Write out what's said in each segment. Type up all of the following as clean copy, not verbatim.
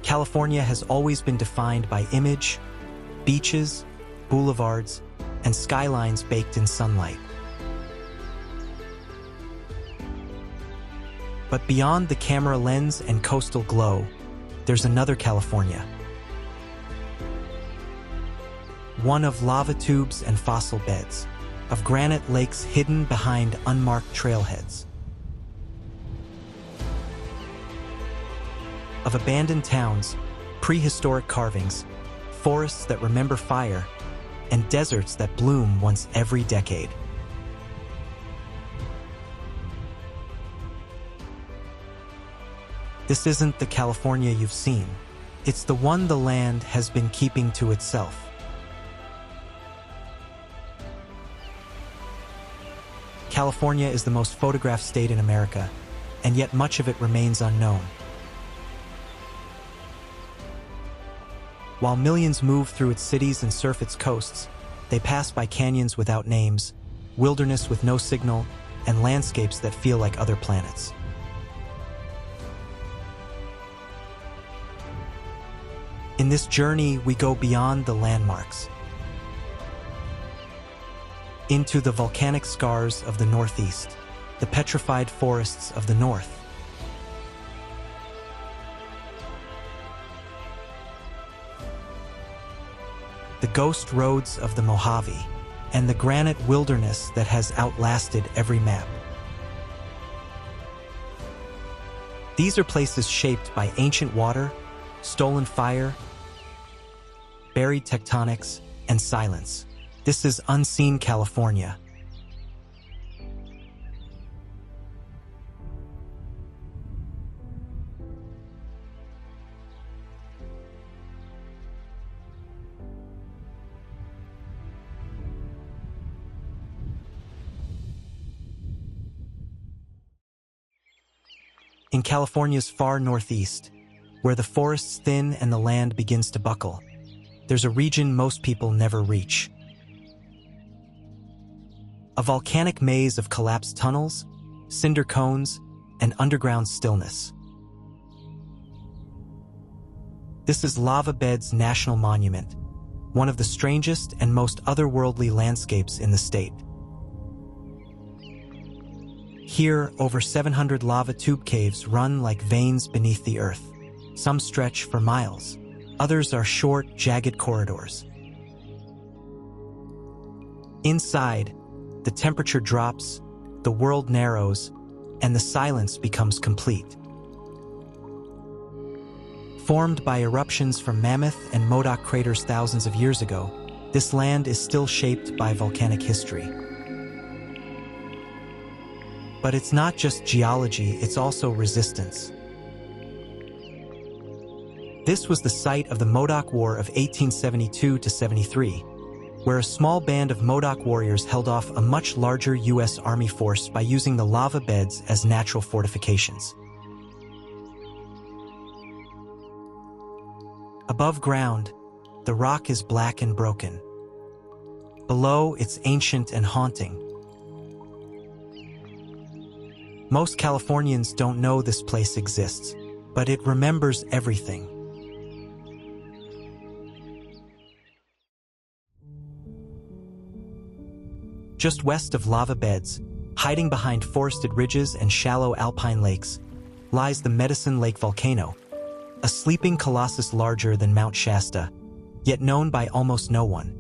California has always been defined by image, beaches, boulevards, and skylines baked in sunlight. But beyond the camera lens and coastal glow, there's another California. One of lava tubes and fossil beds, of granite lakes hidden behind unmarked trailheads, of abandoned towns, prehistoric carvings, forests that remember fire, and deserts that bloom once every decade. This isn't the California you've seen. It's the one the land has been keeping to itself. California is the most photographed state in America, and yet much of it remains unknown. While millions move through its cities and surf its coasts, they pass by canyons without names, wilderness with no signal, and landscapes that feel like other planets. In this journey, we go beyond the landmarks, into the volcanic scars of the Northeast, the petrified forests of the North, the ghost roads of the Mojave, and the granite wilderness that has outlasted every map. These are places shaped by ancient water, stolen fire, buried tectonics, and silence. This is unseen California. In California's far northeast, where the forests thin and the land begins to buckle, there's a region most people never reach. A volcanic maze of collapsed tunnels, cinder cones, and underground stillness. This is Lava Bed's National Monument, one of the strangest and most otherworldly landscapes in the state. Here, over 700 lava tube caves run like veins beneath the earth. Some stretch for miles. Others are short, jagged corridors. Inside, the temperature drops, the world narrows, and the silence becomes complete. Formed by eruptions from Mammoth and Modoc craters thousands of years ago, this land is still shaped by volcanic history. But it's not just geology, it's also resistance. This was the site of the Modoc War of 1872-73, where a small band of Modoc warriors held off a much larger U.S. Army force by using the lava beds as natural fortifications. Above ground, the rock is black and broken. Below, it's ancient and haunting. Most Californians don't know this place exists, but it remembers everything. Just west of lava beds, hiding behind forested ridges and shallow alpine lakes, lies the Medicine Lake Volcano, a sleeping colossus larger than Mount Shasta, yet known by almost no one.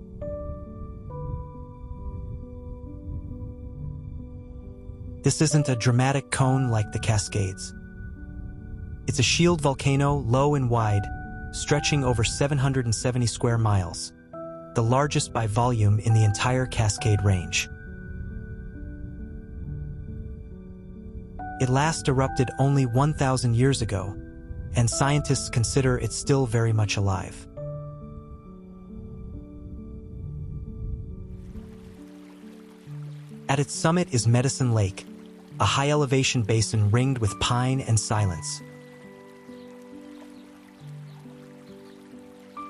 This isn't a dramatic cone like the Cascades. It's a shield volcano, low and wide, stretching over 770 square miles, the largest by volume in the entire Cascade Range. It last erupted only 1,000 years ago, and scientists consider it still very much alive. At its summit is Medicine Lake, a high-elevation basin ringed with pine and silence.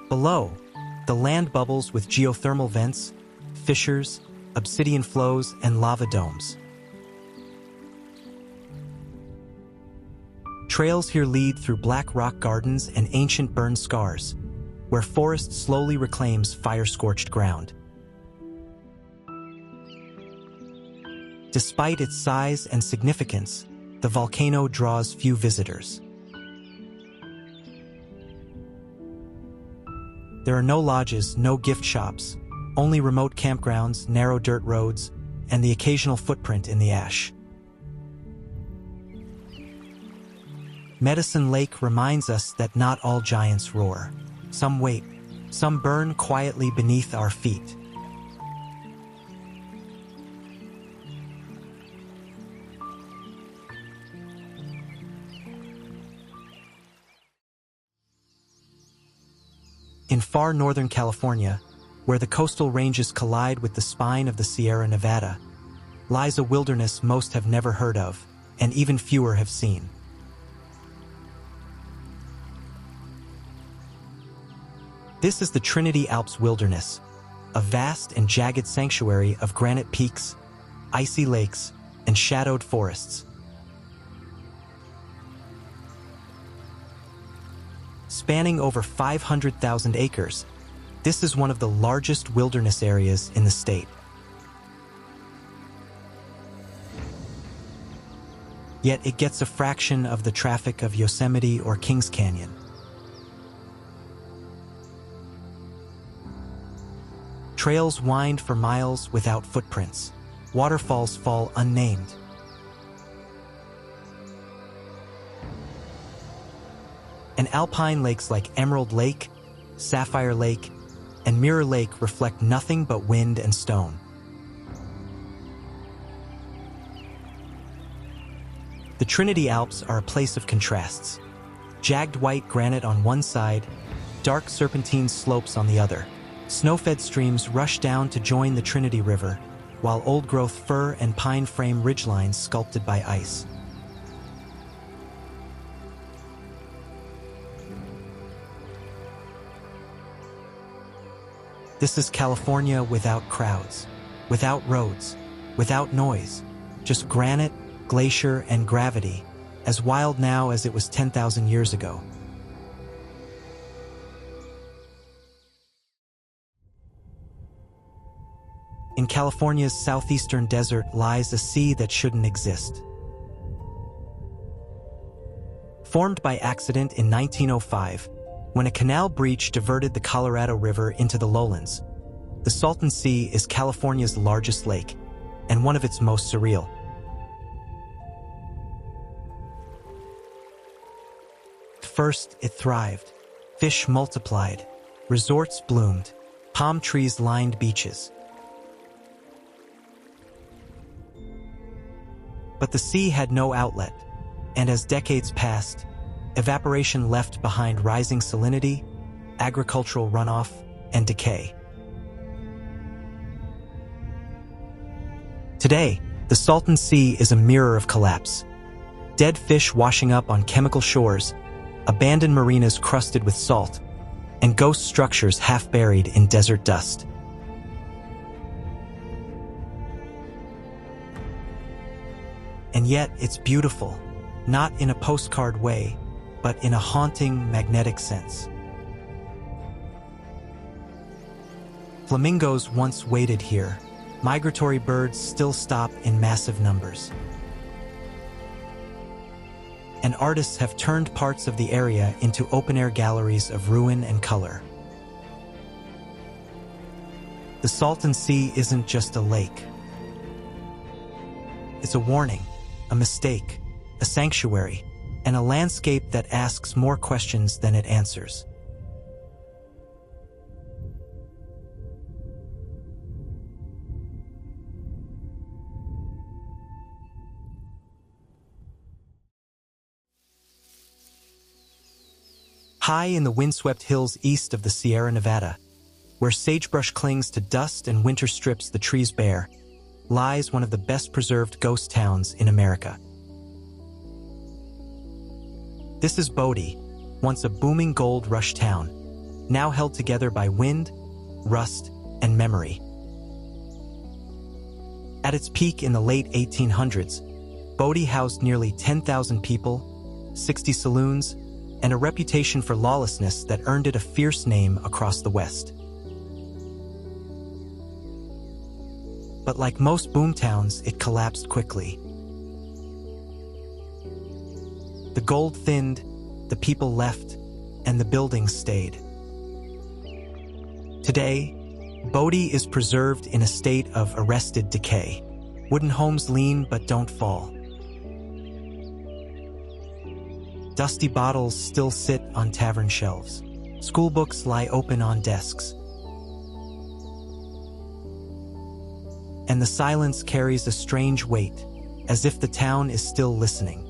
Below, the land bubbles with geothermal vents, fissures, obsidian flows, and lava domes. trails here lead through black rock gardens and ancient burned scars, where forest slowly reclaims fire-scorched ground. Despite its size and significance, the volcano draws few visitors. There are no lodges, no gift shops, only remote campgrounds, narrow dirt roads, and the occasional footprint in the ash. Medicine Lake reminds us that not all giants roar. Some wait, some burn quietly beneath our feet. In far northern California, where the coastal ranges collide with the spine of the Sierra Nevada, lies a wilderness most have never heard of, and even fewer have seen. This is the Trinity Alps wilderness, a vast and jagged sanctuary of granite peaks, icy lakes, and shadowed forests. Spanning over 500,000 acres, this is one of the largest wilderness areas in the state. Yet it gets a fraction of the traffic of Yosemite or Kings Canyon. Trails wind for miles without footprints. Waterfalls fall unnamed. And alpine lakes like Emerald Lake, Sapphire Lake, and Mirror Lake reflect nothing but wind and stone. The Trinity Alps are a place of contrasts. Jagged white granite on one side, dark serpentine slopes on the other. Snow-fed streams rush down to join the Trinity River, while old-growth fir and pine frame ridgelines sculpted by ice. This is California without crowds, without roads, without noise, just granite, glacier, and gravity, as wild now as it was 10,000 years ago. In California's southeastern desert lies a sea that shouldn't exist. Formed by accident in 1905, when a canal breach diverted the Colorado River into the lowlands, the Salton Sea is California's largest lake, and one of its most surreal. First, it thrived. Fish multiplied, resorts bloomed, palm trees lined beaches. But the sea had no outlet, and as decades passed, evaporation left behind rising salinity, agricultural runoff, and decay. Today, the Salton Sea is a mirror of collapse. Dead fish washing up on chemical shores, abandoned marinas crusted with salt, and ghost structures half buried in desert dust. And yet it's beautiful, not in a postcard way, but in a haunting, magnetic sense. Flamingos once waded here. Migratory birds still stop in massive numbers. And artists have turned parts of the area into open-air galleries of ruin and color. The Salton Sea isn't just a lake. It's a warning, a mistake, a sanctuary, and a landscape that asks more questions than it answers. High in the windswept hills east of the Sierra Nevada, where sagebrush clings to dust and winter strips the trees bare, lies one of the best-preserved ghost towns in America. This is Bodie, once a booming gold rush town, now held together by wind, rust, and memory. At its peak in the late 1800s, Bodie housed nearly 10,000 people, 60 saloons, and a reputation for lawlessness that earned it a fierce name across the West. But like most boomtowns, it collapsed quickly. The gold thinned, the people left, and the buildings stayed. Today, Bodie is preserved in a state of arrested decay. Wooden homes lean but don't fall. Dusty bottles still sit on tavern shelves. School books lie open on desks. And the silence carries a strange weight, as if the town is still listening.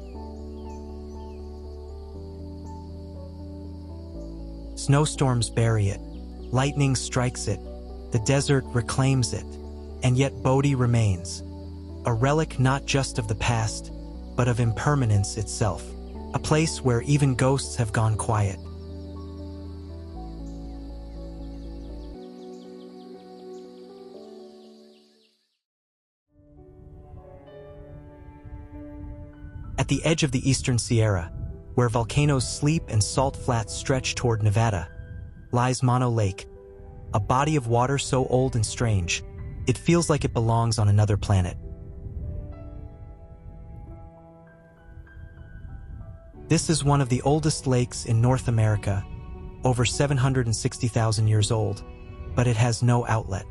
Snowstorms bury it, lightning strikes it, the desert reclaims it, and yet Bodie remains, a relic not just of the past, but of impermanence itself, a place where even ghosts have gone quiet. At the edge of the eastern Sierra, where volcanoes sleep and salt flats stretch toward Nevada, lies Mono Lake, a body of water so old and strange, it feels like it belongs on another planet. This is one of the oldest lakes in North America, over 760,000 years old, but it has no outlet.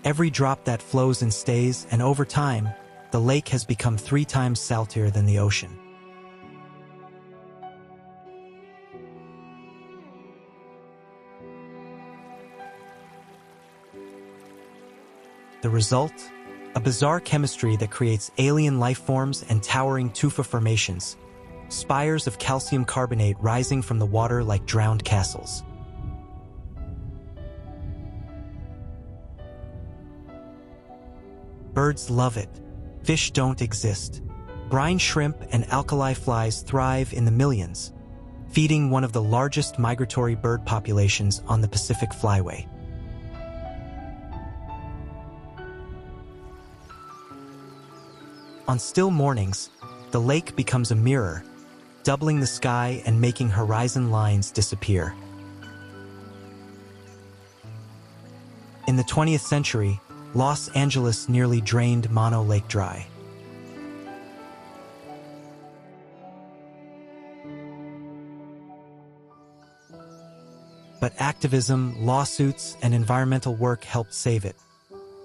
Every drop that flows and stays, and over time, the lake has become 3 times saltier than the ocean. The result? A bizarre chemistry that creates alien life forms and towering tufa formations, spires of calcium carbonate rising from the water like drowned castles. Birds love it. Fish don't exist. Brine shrimp and alkali flies thrive in the millions, feeding one of the largest migratory bird populations on the Pacific Flyway. On still mornings, the lake becomes a mirror, doubling the sky and making horizon lines disappear. In the 20th century, Los Angeles nearly drained Mono Lake dry. But activism, lawsuits, and environmental work helped save it,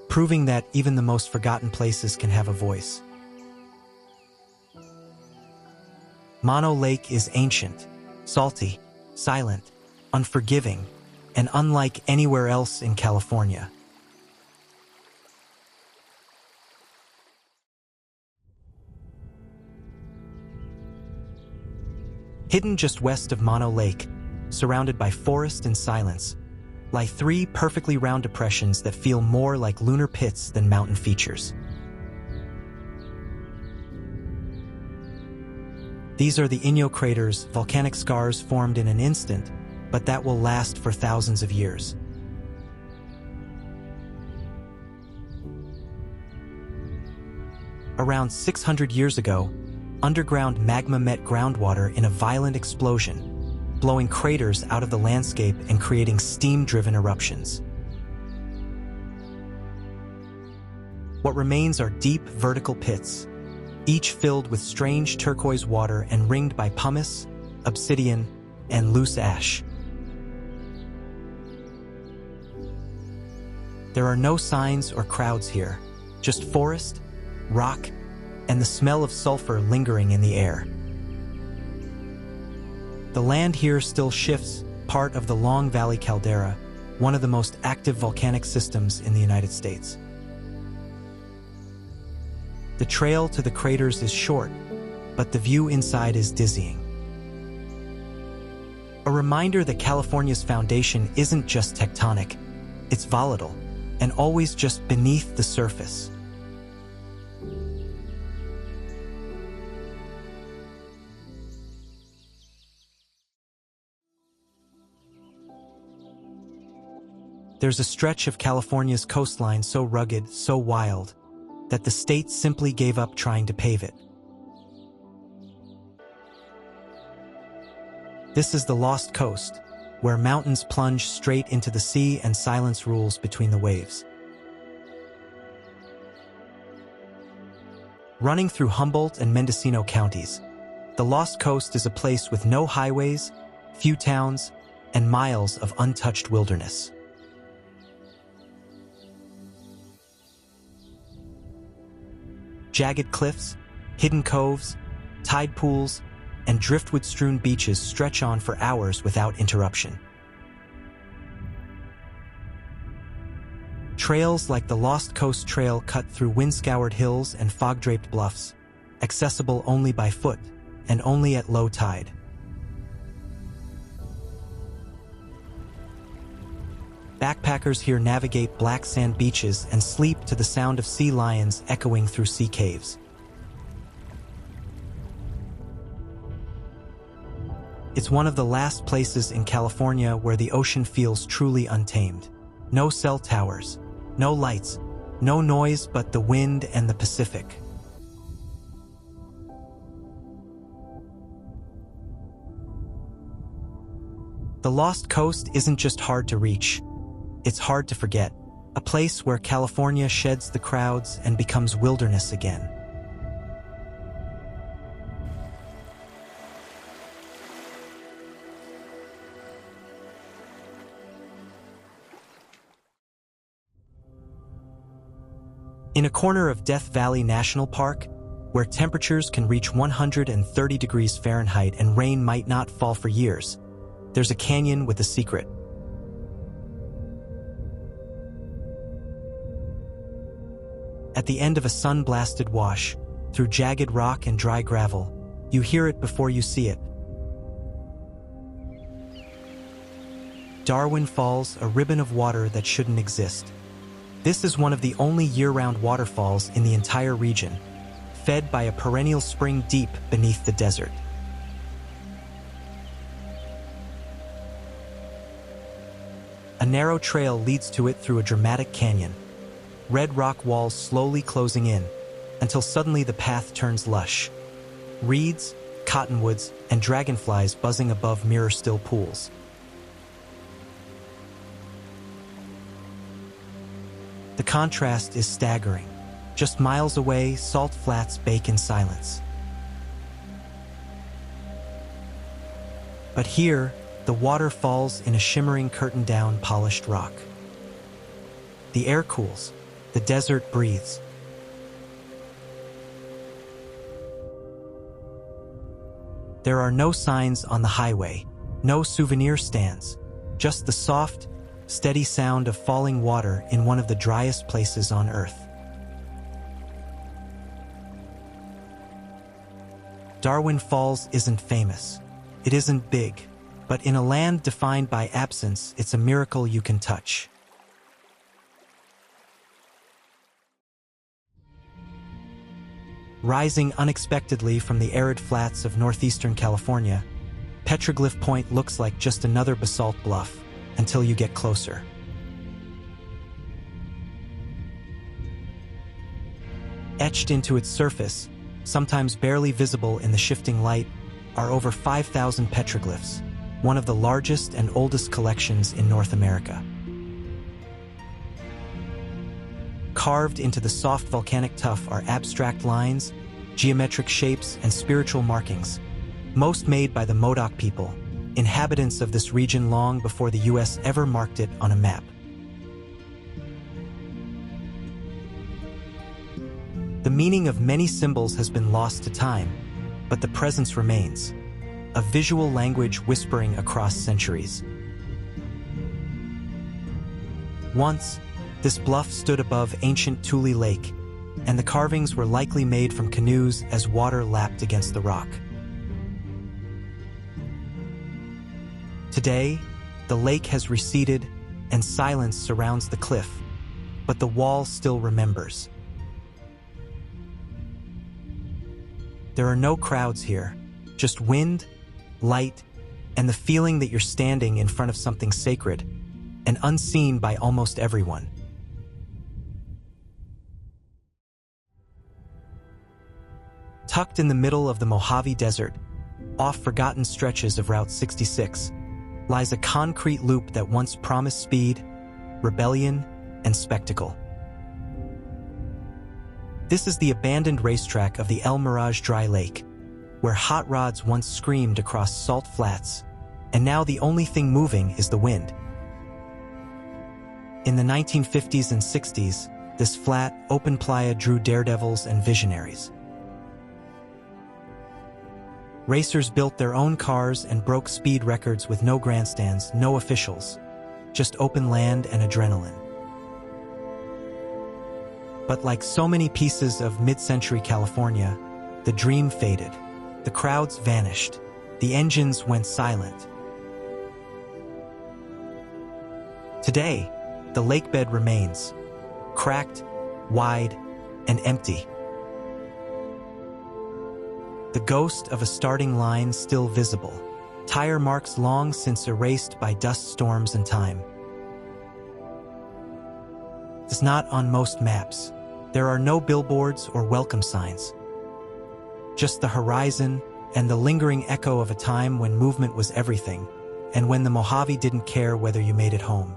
proving that even the most forgotten places can have a voice. Mono Lake is ancient, salty, silent, unforgiving, and unlike anywhere else in California. Hidden just west of Mono Lake, surrounded by forest and silence, lie 3 perfectly round depressions that feel more like lunar pits than mountain features. These are the Inyo Craters, volcanic scars formed in an instant, but that will last for thousands of years. Around 600 years ago, underground magma met groundwater in a violent explosion, blowing craters out of the landscape and creating steam-driven eruptions. What remains are deep, vertical pits, each filled with strange turquoise water and ringed by pumice, obsidian, and loose ash. There are no signs or crowds here, just forest, rock, and the smell of sulfur lingering in the air. The land here still shifts, part of the Long Valley caldera, one of the most active volcanic systems in the United States. The trail to the craters is short, but the view inside is dizzying. A reminder that California's foundation isn't just tectonic, it's volatile, and always just beneath the surface. There's a stretch of California's coastline so rugged, so wild, that the state simply gave up trying to pave it. This is the Lost Coast, where mountains plunge straight into the sea and silence rules between the waves. Running through Humboldt and Mendocino counties, the Lost Coast is a place with no highways, few towns, and miles of untouched wilderness. Jagged cliffs, hidden coves, tide pools, and driftwood-strewn beaches stretch on for hours without interruption. Trails like the Lost Coast Trail cut through wind-scoured hills and fog-draped bluffs, accessible only by foot and only at low tide. Backpackers here navigate black sand beaches and sleep to the sound of sea lions echoing through sea caves. It's one of the last places in California where the ocean feels truly untamed. No cell towers, no lights, no noise but the wind and the Pacific. The Lost Coast isn't just hard to reach, it's hard to forget. A place where California sheds the crowds and becomes wilderness again. In a corner of Death Valley National Park, where temperatures can reach 130 degrees Fahrenheit and rain might not fall for years, there's a canyon with a secret. At the end of a sun-blasted wash, through jagged rock and dry gravel, you hear it before you see it. Darwin Falls, a ribbon of water that shouldn't exist. This is one of the only year-round waterfalls in the entire region, fed by a perennial spring deep beneath the desert. A narrow trail leads to it through a dramatic canyon, red rock walls slowly closing in, until suddenly the path turns lush. Reeds, cottonwoods, and dragonflies buzzing above mirror-still pools. The contrast is staggering. Just miles away, salt flats bake in silence. But here, the water falls in a shimmering curtain-down polished rock. The air cools, the desert breathes. There are no signs on the highway, no souvenir stands, just the soft, steady sound of falling water in one of the driest places on Earth. Darwin Falls isn't famous. It isn't big, but in a land defined by absence, it's a miracle you can touch. Rising unexpectedly from the arid flats of northeastern California, Petroglyph Point looks like just another basalt bluff until you get closer. Etched into its surface, sometimes barely visible in the shifting light, are over 5,000 petroglyphs, one of the largest and oldest collections in North America. Carved into the soft volcanic tuff are abstract lines, geometric shapes, and spiritual markings, most made by the Modoc people, inhabitants of this region long before the U.S. ever marked it on a map. The meaning of many symbols has been lost to time, but the presence remains, a visual language whispering across centuries. Once, this bluff stood above ancient Tule Lake, and the carvings were likely made from canoes as water lapped against the rock. Today, the lake has receded and silence surrounds the cliff, but the wall still remembers. There are no crowds here, just wind, light, and the feeling that you're standing in front of something sacred, and unseen by almost everyone. Tucked in the middle of the Mojave Desert, off forgotten stretches of Route 66, lies a concrete loop that once promised speed, rebellion, and spectacle. This is the abandoned racetrack of the El Mirage Dry Lake, where hot rods once screamed across salt flats, and now the only thing moving is the wind. In the 1950s and 60s, this flat, open playa drew daredevils and visionaries. Racers built their own cars and broke speed records with no grandstands, no officials, just open land and adrenaline. But like so many pieces of mid-century California, the dream faded. The crowds vanished. The engines went silent. Today, the lakebed remains, cracked, wide, and empty. The ghost of a starting line still visible, tire marks long since erased by dust storms and time. It's not on most maps. There are no billboards or welcome signs. Just the horizon and the lingering echo of a time when movement was everything, and when the Mojave didn't care whether you made it home.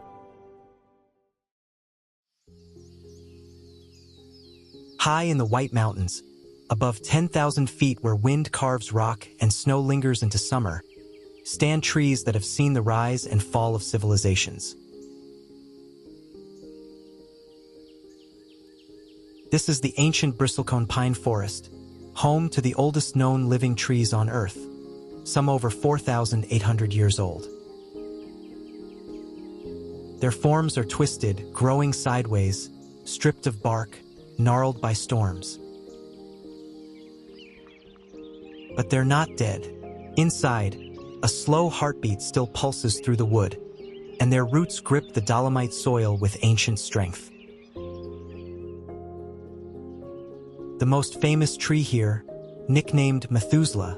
High in the White Mountains, above 10,000 feet where wind carves rock and snow lingers into summer, stand trees that have seen the rise and fall of civilizations. This is the ancient Bristlecone pine forest, home to the oldest known living trees on Earth, some over 4,800 years old. Their forms are twisted, growing sideways, stripped of bark, gnarled by storms. But they're not dead. Inside, a slow heartbeat still pulses through the wood, and their roots grip the dolomite soil with ancient strength. The most famous tree here, nicknamed Methuselah,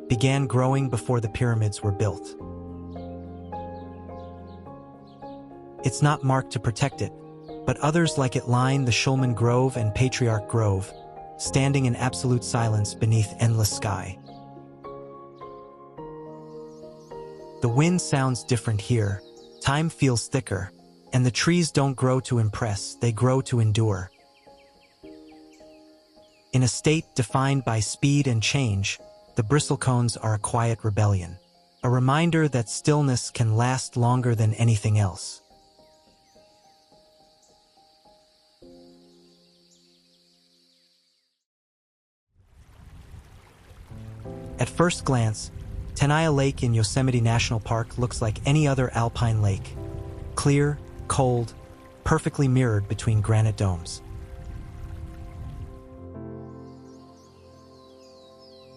began growing before the pyramids were built. It's not marked to protect it, but others like it line the Shulman Grove and Patriarch Grove, standing in absolute silence beneath endless sky. The wind sounds different here, time feels thicker, and the trees don't grow to impress, they grow to endure. In a state defined by speed and change, the bristlecones are a quiet rebellion, a reminder that stillness can last longer than anything else. At first glance, Tenaya Lake in Yosemite National Park looks like any other alpine lake, clear, cold, perfectly mirrored between granite domes.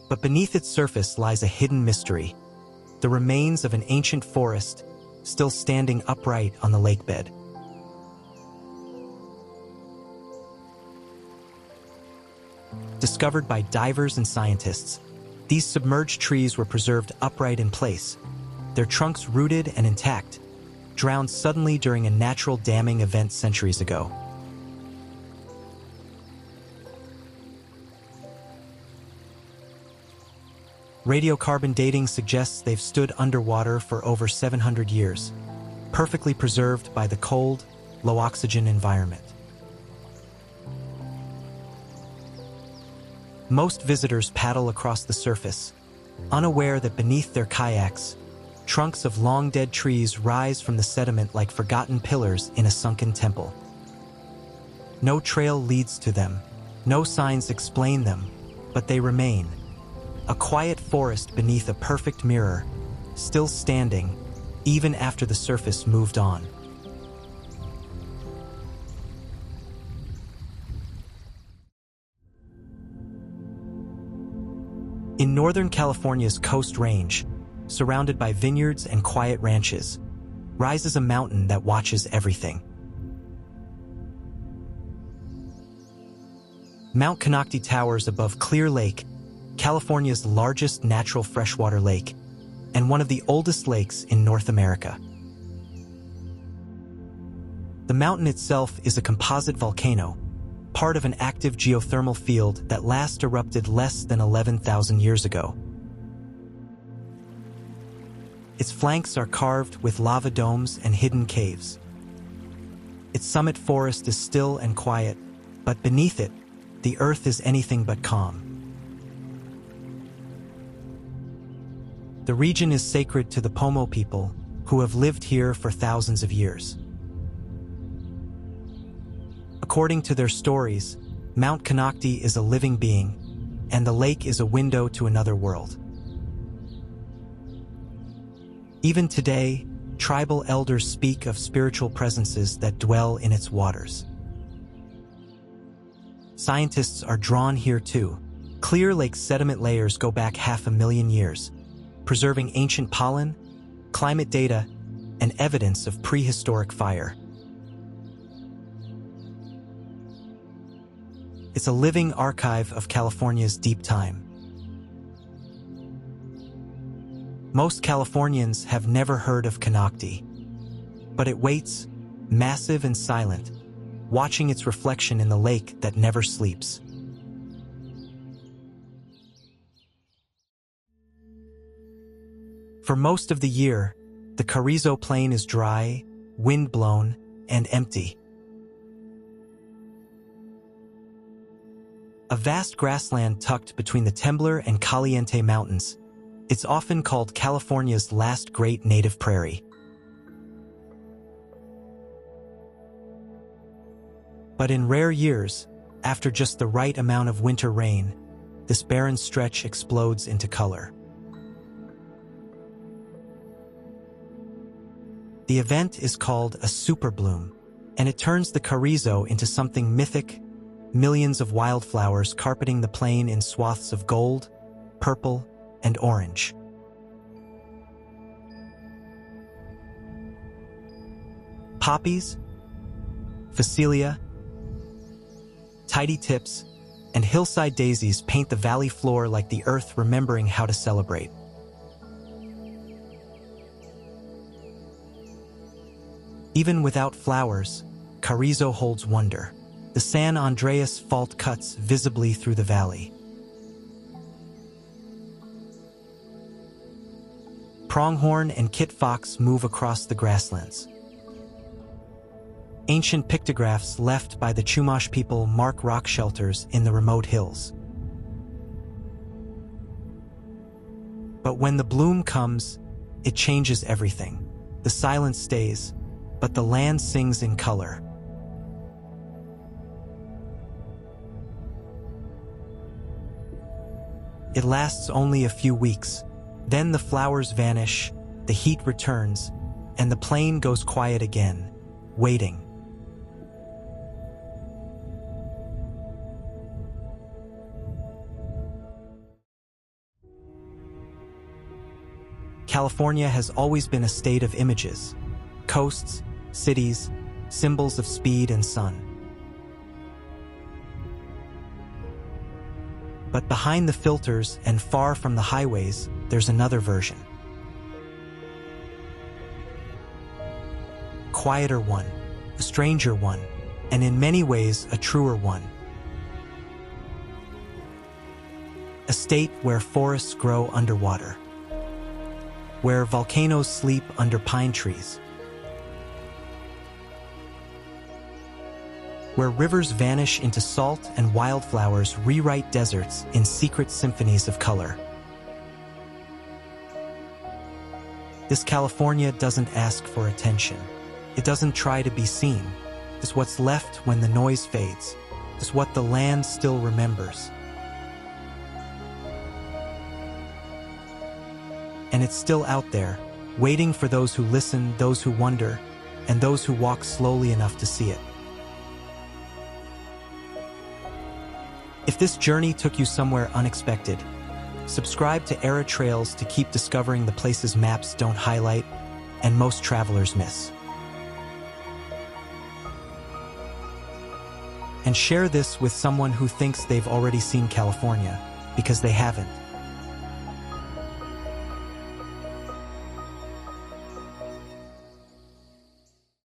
But beneath its surface lies a hidden mystery, the remains of an ancient forest still standing upright on the lakebed. Discovered by divers and scientists, these submerged trees were preserved upright in place, their trunks rooted and intact, drowned suddenly during a natural damming event centuries ago. Radiocarbon dating suggests they've stood underwater for over 700 years, perfectly preserved by the cold, low-oxygen environment. Most visitors paddle across the surface, unaware that beneath their kayaks, trunks of long-dead trees rise from the sediment like forgotten pillars in a sunken temple. No trail leads to them, no signs explain them, but they remain. A quiet forest beneath a perfect mirror, still standing, even after the surface moved on. In Northern California's Coast Range, surrounded by vineyards and quiet ranches, rises a mountain that watches everything. Mount Konocti towers above Clear Lake, California's largest natural freshwater lake, and one of the oldest lakes in North America. The mountain itself is a composite volcano, part of an active geothermal field that last erupted less than 11,000 years ago. Its flanks are carved with lava domes and hidden caves. Its summit forest is still and quiet, but beneath it, the earth is anything but calm. The region is sacred to the Pomo people, who have lived here for thousands of years. According to their stories, Mount Konocti is a living being, and the lake is a window to another world. Even today, tribal elders speak of spiritual presences that dwell in its waters. Scientists are drawn here too. Clear lake sediment layers go back 500,000 years, preserving ancient pollen, climate data, and evidence of prehistoric fire. It's a living archive of California's deep time. Most Californians have never heard of Konocti, but it waits, massive and silent, watching its reflection in the lake that never sleeps. For most of the year, the Carrizo Plain is dry, wind-blown, and empty. A vast grassland tucked between the Temblor and Caliente Mountains, it's often called California's last great native prairie. But in rare years, after just the right amount of winter rain, this barren stretch explodes into color. The event is called a superbloom, and it turns the Carrizo into something mythic, millions of wildflowers carpeting the plain in swaths of gold, purple, and orange. Poppies, phacelia, tidy tips, and hillside daisies paint the valley floor like the earth remembering how to celebrate. Even without flowers, Carrizo holds wonder. The San Andreas Fault cuts visibly through the valley. Pronghorn and kit fox move across the grasslands. Ancient pictographs left by the Chumash people mark rock shelters in the remote hills. But when the bloom comes, it changes everything. The silence stays, but the land sings in color. It lasts only a few weeks. Then the flowers vanish, the heat returns, and the plain goes quiet again, waiting. California has always been a state of images. Coasts, cities, symbols of speed and sun. But behind the filters and far from the highways, there's another version. Quieter one, a stranger one, and in many ways a truer one. A state where forests grow underwater, where volcanoes sleep under pine trees, where rivers vanish into salt and wildflowers rewrite deserts in secret symphonies of color. This California doesn't ask for attention. It doesn't try to be seen. It's what's left when the noise fades. It's what the land still remembers. And it's still out there, waiting for those who listen, those who wonder, and those who walk slowly enough to see it. If this journey took you somewhere unexpected, subscribe to Era Trails to keep discovering the places maps don't highlight and most travelers miss. And share this with someone who thinks they've already seen California, because they haven't.